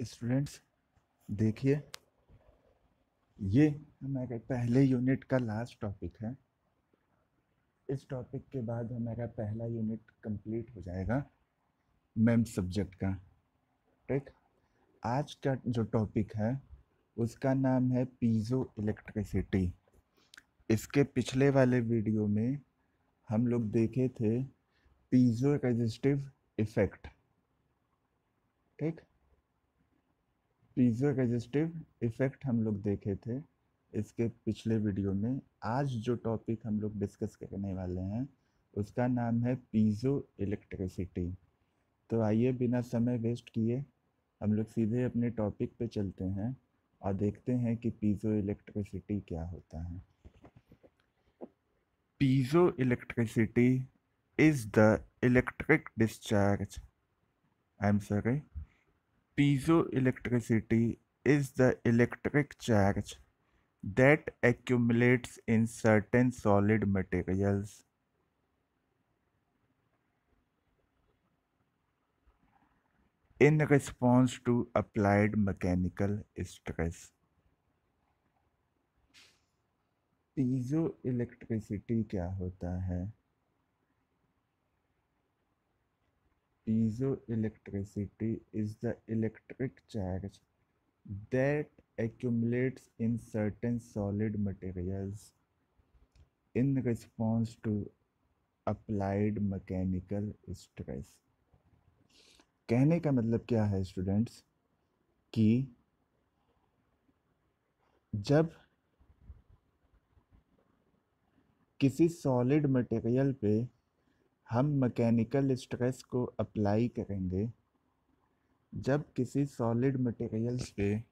Students देखिए, ये हमारे पहले यूनिट का लास्ट टॉपिक है। इस टॉपिक के बाद हमारा पहला यूनिट कंप्लीट हो जाएगा मेम सब्जेक्ट का। ठीक, आज का जो टॉपिक है उसका नाम है पीजो इलेक्ट्रिसिटी। इसके पिछले वाले वीडियो में हम लोग देखे थे पीजो रेजिस्टिव इफेक्ट। ठीक, पीजो रेजिस्टिव इफेक्ट हम लोग देखे थे इसके पिछले वीडियो में। आज जो टॉपिक हम लोग डिस्कस करने वाले हैं उसका नाम है पीजो इलेक्ट्रिसिटी। तो आइए बिना समय वेस्ट किए हम लोग सीधे अपने टॉपिक पे चलते हैं और देखते हैं कि पीजो इलेक्ट्रिसिटी क्या होता है। Piezo electricity is the electric discharge Piezoelectricity is the electric charge that accumulates in certain solid materials in response to applied mechanical stress. पीजोइलेक्ट्रिसिटी क्या होता है? Piezoelectricity is the electric charge that accumulates in certain solid materials in response to applied mechanical stress. कहने का मतलब क्या है students कि जब किसी सॉलिड मटेरियल पे हम मैकेनिकल स्ट्रेस को अप्लाई करेंगे, जब किसी सॉलिड मटेरियल्स पे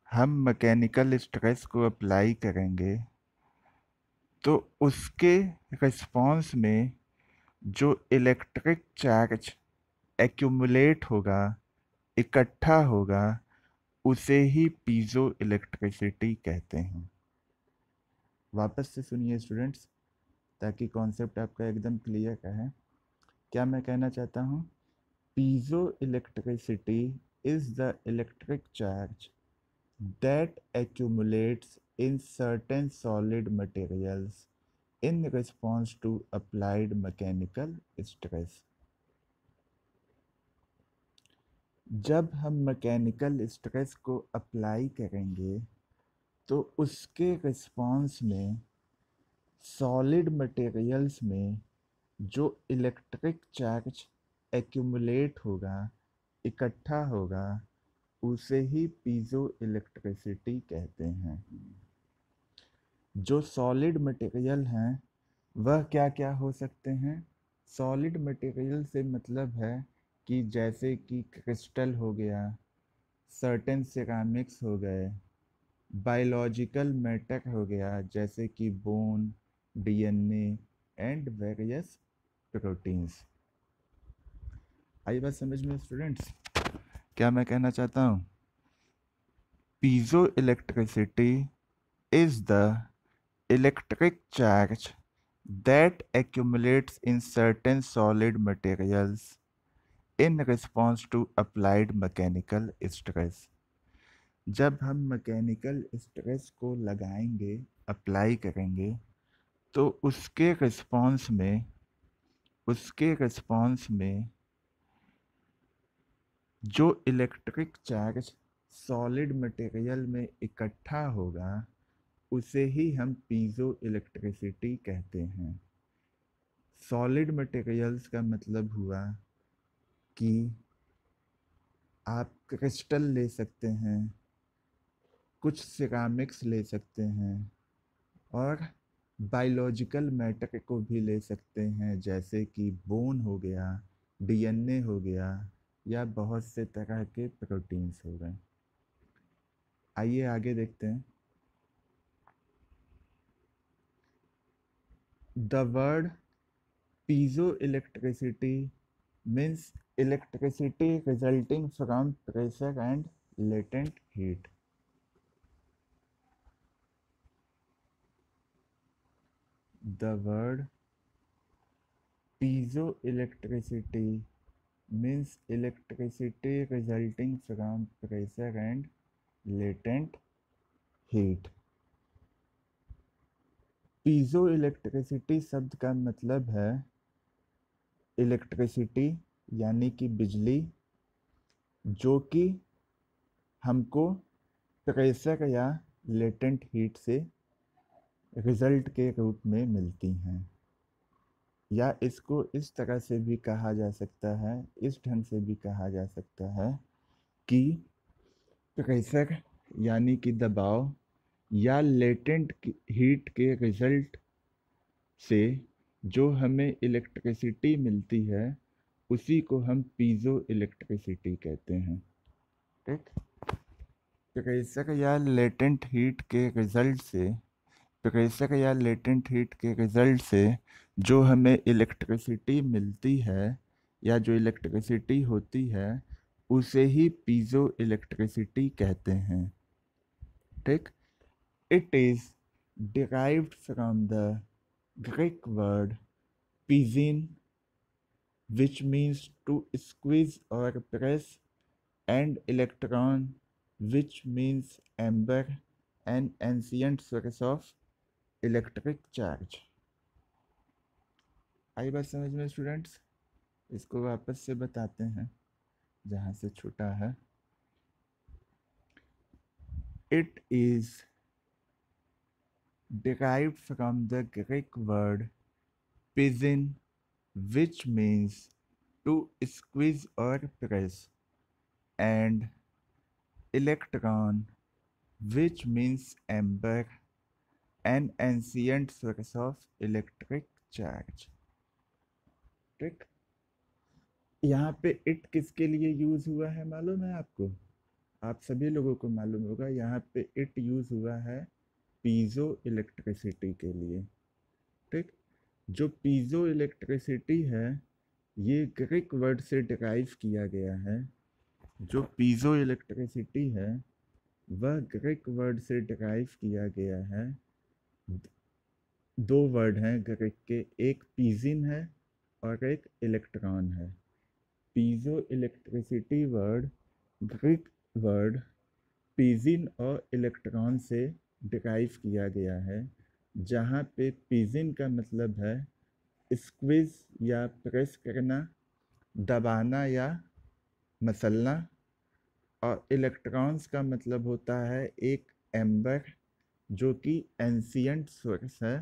हम मैकेनिकल स्ट्रेस को अप्लाई करेंगे तो उसके रिस्पॉन्स में जो इलेक्ट्रिक चार्ज एक्यूमुलेट होगा, इकट्ठा होगा, उसे ही पीजो इलेक्ट्रिसिटी कहते हैं। वापस से सुनिए स्टूडेंट्स ताकि कॉन्सेप्ट आपका एकदम क्लियर रहे। क्या मैं कहना चाहता हूँ? Piezo electricity is the electric charge that accumulates in certain solid materials in response to applied mechanical stress. जब हम मैकेनिकल स्ट्रेस को अप्लाई करेंगे तो उसके रिस्पॉन्स में सॉलिड मटेरियल्स में जो इलेक्ट्रिक चार्ज एक्यूमुलेट होगा, इकट्ठा होगा, उसे ही पीजो इलेक्ट्रिसिटी कहते हैं। जो सॉलिड मटेरियल हैं वह क्या क्या हो सकते हैं? सॉलिड मटेरियल से मतलब है कि जैसे कि क्रिस्टल हो गया, सर्टेन सिरामिक्स हो गए, बायोलॉजिकल मैटर हो गया जैसे कि bone, DNA and various proteins. आई बात समझ में स्टूडेंट्स? क्या मैं कहना चाहता हूँ? Piezo electricity is the electric charge that accumulates in certain solid materials in response to applied mechanical stress. जब हम मैकेनिकल स्ट्रेस को लगाएंगे, अप्लाई करेंगे, तो उसके रिस्पॉन्स में जो इलेक्ट्रिक चार्ज सॉलिड मटेरियल में इकट्ठा होगा उसे ही हम पीजो इलेक्ट्रिसिटी कहते हैं। सॉलिड मटेरियल्स का मतलब हुआ कि आप क्रिस्टल ले सकते हैं, कुछ सिरामिक्स ले सकते हैं और बायोलॉजिकल मैटर को भी ले सकते हैं जैसे कि बोन हो गया, डीएनए हो गया या बहुत से तरह के प्रोटीन्स हो गए। आइए आगे देखते हैं। The word piezoelectricity means electricity resulting from pressure and latent heat. The word piezoelectricity means electricity resulting from pressure and latent heat। Piezo electricity शब्द का मतलब है इलेक्ट्रिसिटी यानी कि बिजली, जो कि हमको प्रेशर या लेटेंट हीट से रिजल्ट के रूप में मिलती हैं। या इसको इस तरह से भी कहा जा सकता है, इस ढंग से भी कहा जा सकता है कि प्रेशर यानी कि दबाव या लेटेंट हीट के रिजल्ट से जो हमें इलेक्ट्रिसिटी मिलती है उसी को हम पीजो इलेक्ट्रिसिटी कहते हैं। ठीक, प्रेशर या लेटेंट हीट के रिजल्ट से प्रेशर या लेटेंट हीट के रिजल्ट से जो हमें इलेक्ट्रिसिटी मिलती है या जो इलेक्ट्रिसिटी होती है उसे ही पीजो इलेक्ट्रिसिटी कहते हैं। ठीक, it is derived from the Greek word pisin, which means to squeeze or press, and electron, which means amber, an ancient source of electric charge. आई बात समझ में स्टूडेंट्स? इसको वापस से बताते हैं जहाँ से छूटा है। It is derived from the Greek word pisin, which means to squeeze or press, and electron, which means amber, an ancient source of electric charge। ठीक, यहाँ पे इट किसके लिए यूज हुआ है मालूम है आपको? आप सभी लोगों को मालूम होगा यहाँ पे इट यूज हुआ है पीजो इलेक्ट्रिसिटी के लिए। ठीक, जो पीजो इलेक्ट्रिसिटी है ये ग्रीक वर्ड से डिराइव किया गया है। जो पीजो इलेक्ट्रिसिटी है वह ग्रीक वर्ड से डिराइव किया गया है। दो वर्ड हैं ग्रीक के, एक पीजिन है और एक इलेक्ट्रॉन है। Piezo electricity word Greek word piezein और इलेक्ट्रॉन से डिराइव किया गया है, जहाँ पे पीजिन का मतलब है स्क्वीज या प्रेस करना, दबाना या मसलना, और इलेक्ट्रॉन्स का मतलब होता है एक एम्बर, जो कि एंशियंट सोर्स है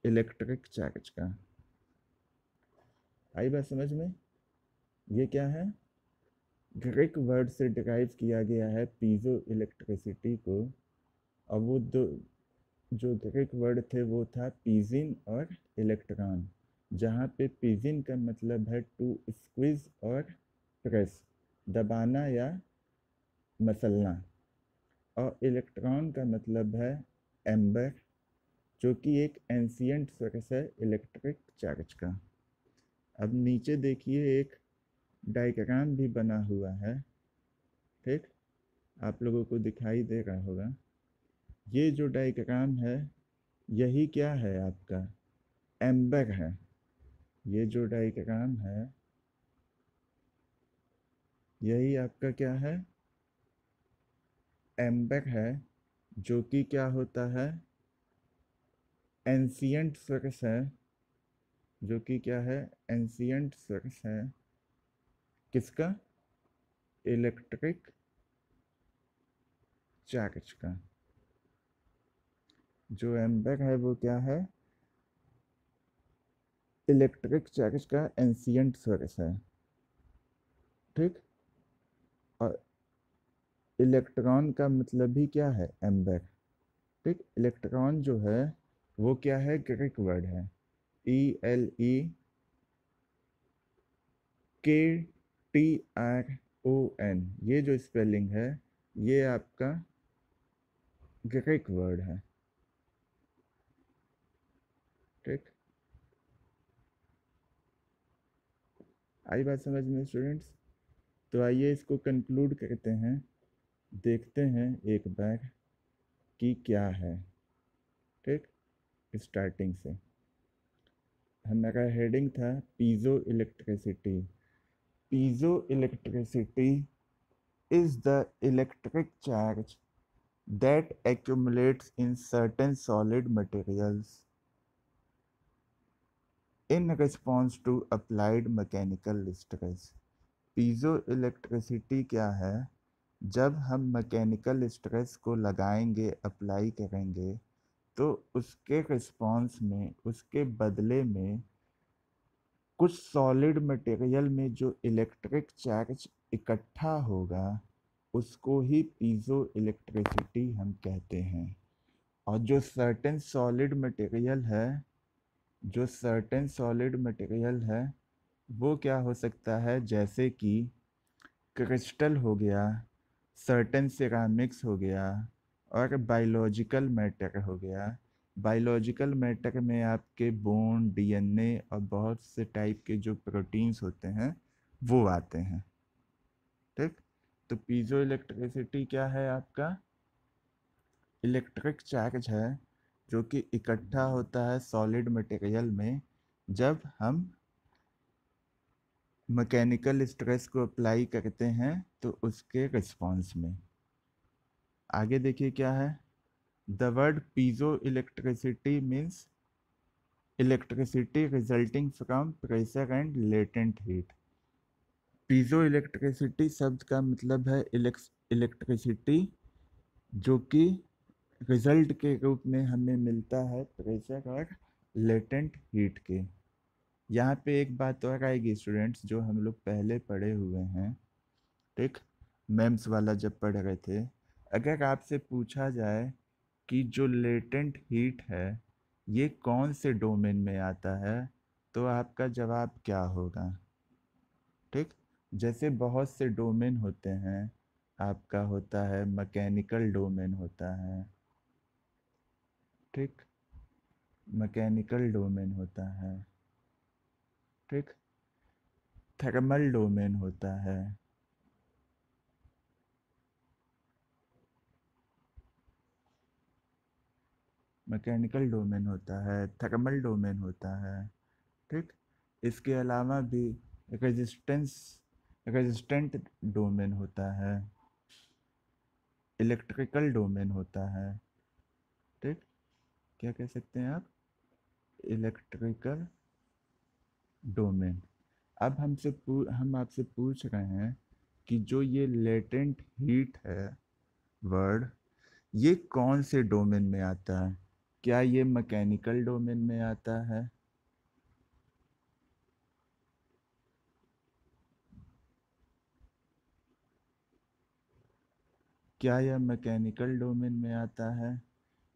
इलेक्ट्रिक चार्ज का। आई बात समझ में? ये क्या है? ग्रीक वर्ड से डिराइव किया गया है पीजो इलेक्ट्रिसिटी को, और वो दो जो ग्रीक वर्ड थे वो था पीजिन और इलेक्ट्रॉन, जहाँ पे पीजिन का मतलब है टू स्क्वीज और प्रेस, दबाना या मसलना, और इलेक्ट्रॉन का मतलब है एम्बर, जो कि एक एंशियंट सोर्स है इलेक्ट्रिक चार्ज का। अब नीचे देखिए एक डायग्राम भी बना हुआ है। ठीक, आप लोगों को दिखाई दे रहा होगा। ये जो डायग्राम है यही क्या है आपका एम्बर है। ये जो डायग्राम है यही आपका क्या है एम्बर है, जो कि क्या होता है एंशियंट सोर्स है, जो कि क्या है एंशियंट सोर्स है किसका? इलेक्ट्रिक चार्ज का। जो एम्बर है वो क्या है? इलेक्ट्रिक चार्ज का एंशियंट सोर्स है। ठीक, और इलेक्ट्रॉन का मतलब ही क्या है एम्बर। ठीक, इलेक्ट्रॉन जो है वो क्या है ग्रीक वर्ड है ELEKTRON। ये जो स्पेलिंग है ये आपका ग्रीक वर्ड है। ठीक, आई बात समझ में स्टूडेंट्स? तो आइए इसको कंक्लूड करते हैं, देखते हैं एक बार कि क्या है। ठीक, स्टार्टिंग से हमारा हेडिंग था piezo electricity. Piezoelectricity is the electric charge that accumulates in certain solid materials in response to applied mechanical stress. पीजोइलेक्ट्रिसिटी क्या है? जब हम मैकेनिकल स्ट्रेस को लगाएंगे, अप्लाई करेंगे, तो उसके रिस्पॉन्स में, उसके बदले में कुछ सॉलिड मटेरियल में जो इलेक्ट्रिक चार्ज इकट्ठा होगा, उसको ही पीजो इलेक्ट्रिसिटी हम कहते हैं। और जो सर्टेन सॉलिड मटेरियल है वो क्या हो सकता है, जैसे कि क्रिस्टल हो गया, सर्टेन सिरामिक्स हो गया, और बायोलॉजिकल मैटर हो गया। बायोलॉजिकल मैटर में आपके बोन, डीएनए और बहुत से टाइप के जो प्रोटीन्स होते हैं वो आते हैं। ठीक, तो पीजो इलेक्ट्रिसिटी क्या है? आपका इलेक्ट्रिक चार्ज है जो कि इकट्ठा होता है सॉलिड मटेरियल में जब हम मैकेनिकल स्ट्रेस को अप्लाई करते हैं, तो उसके रिस्पॉन्स में। आगे देखिए क्या है। The word piezo electricity means electricity resulting from pressure and latent heat. Piezo electricity शब्द का मतलब है इलेक्ट्रिसिटी जो कि रिजल्ट के रूप में हमें मिलता है प्रेशर और लेटेंट हीट के। यहाँ पे एक बात और आएगी स्टूडेंट्स, जो हम लोग पहले पढ़े हुए हैं, ठीक, मेम्स वाला जब पढ़ रहे थे। अगर आपसे पूछा जाए कि जो लेटेंट हीट है ये कौन से डोमेन में आता है, तो आपका जवाब क्या होगा? ठीक, जैसे बहुत से डोमेन होते हैं, आपका होता है मैकेनिकल डोमेन होता है, ठीक, मैकेनिकल डोमेन होता है, ठीक, थर्मल डोमेन होता है, मैकेनिकल डोमेन होता है, थर्मल डोमेन होता है, ठीक। इसके अलावा भी रेजिस्टेंस रेजिस्टेंट डोमेन होता है, इलेक्ट्रिकल डोमेन होता है, ठीक, क्या कह सकते हैं आप, इलेक्ट्रिकल डोमेन। अब हम आपसे पूछ रहे हैं कि जो ये लेटेंट हीट है वर्ड, ये कौन से डोमेन में आता है? क्या ये मैकेनिकल डोमेन में आता है? क्या यह मैकेनिकल डोमेन में आता है,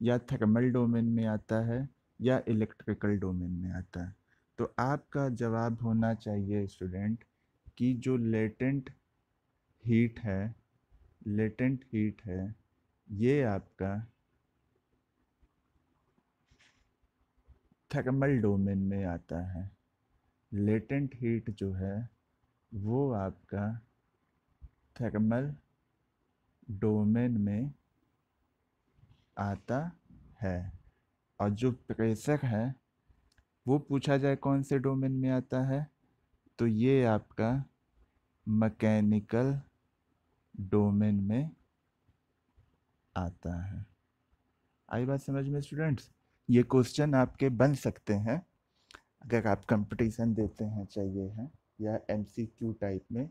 या थर्मल डोमेन में आता है, या इलेक्ट्रिकल डोमेन में आता है? तो आपका जवाब होना चाहिए स्टूडेंट कि जो हीट है लेटेंट हीट है, ये आपका थर्मल डोमेन में आता है। लेटेंट हीट जो है वो आपका थर्मल डोमेन में आता है। और जो प्रेशर है वो पूछा जाए कौन से डोमेन में आता है, तो ये आपका मैकेनिकल डोमेन में आता है। आई बात समझ में स्टूडेंट्स? ये क्वेश्चन आपके बन सकते हैं अगर आप कंपटीशन देते हैं, चाहिए हैं, या एमसीक्यू टाइप में,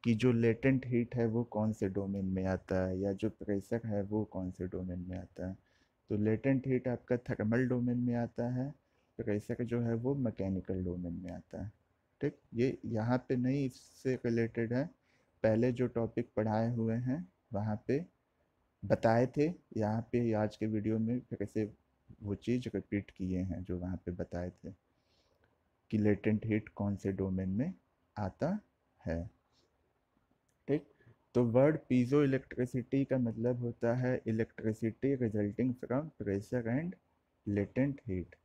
कि जो लेटेंट हीट है वो कौन से डोमेन में आता है, या जो प्रेशर है वो कौन से डोमेन में आता है। तो लेटेंट हीट आपका थर्मल डोमेन में आता है, प्रेशर जो है वो मैकेनिकल डोमेन में आता है। ठीक, ये यहाँ पे नहीं, इससे रिलेटेड है, पहले जो टॉपिक पढ़ाए हुए हैं वहाँ पे बताए थे, यहाँ पे आज के वीडियो में फिर से वो चीज़ रिपीट किए हैं जो वहाँ पे बताए थे कि लेटेंट हीट कौन से डोमेन में आता है। ठीक, तो वर्ड पीजो इलेक्ट्रिसिटी का मतलब होता है electricity resulting from pressure and latent heat.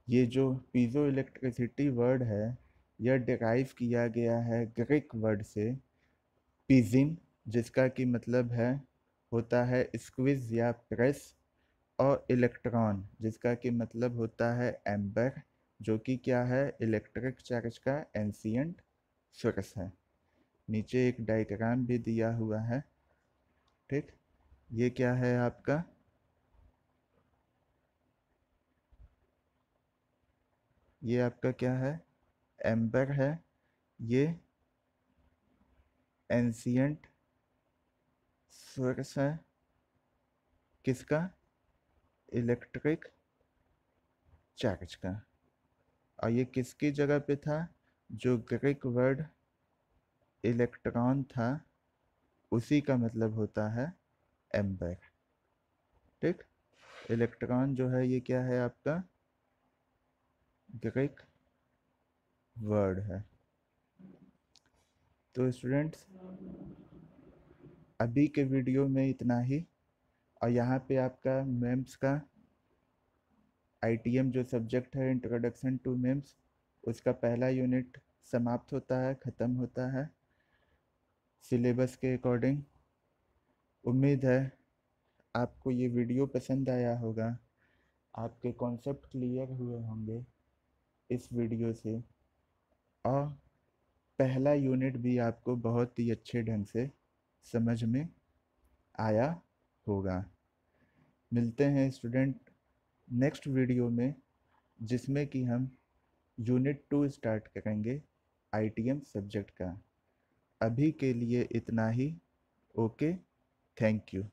ये जो पीजो इलेक्ट्रिसिटी वर्ड है यह डिराइव किया गया है ग्रीक वर्ड से पिजिन, जिसका कि मतलब है होता है स्क्विज या प्रेस, और इलेक्ट्रॉन जिसका कि मतलब होता है एम्बर, जो कि क्या है, इलेक्ट्रिक चार्ज का एंशियंट सोर्स है। नीचे एक डायग्राम भी दिया हुआ है। ठीक, ये क्या है आपका, ये आपका क्या है, एम्बर है। ये एंशियंट सोर्स है किसका, इलेक्ट्रिक चार्ज का। और ये किसकी जगह पे था, जो ग्रीक वर्ड इलेक्ट्रॉन था उसी का मतलब होता है एम्बर। ठीक, इलेक्ट्रॉन जो है ये क्या है आपका, ग्रीक वर्ड है। तो स्टूडेंट्स अभी के वीडियो में इतना ही। और यहाँ पे आपका मेम्स का आईटीएम जो सब्जेक्ट है, इंट्रोडक्शन टू मेम्स, उसका पहला यूनिट समाप्त होता है, ख़त्म होता है सिलेबस के अकॉर्डिंग। उम्मीद है आपको ये वीडियो पसंद आया होगा, आपके कॉन्सेप्ट क्लियर हुए होंगे इस वीडियो से, और पहला यूनिट भी आपको बहुत ही अच्छे ढंग से समझ में आया होगा। मिलते हैं स्टूडेंट नेक्स्ट वीडियो में, जिसमें कि हम यूनिट 2 स्टार्ट करेंगे आईटीएम सब्जेक्ट का। अभी के लिए इतना ही। Okay, thank you.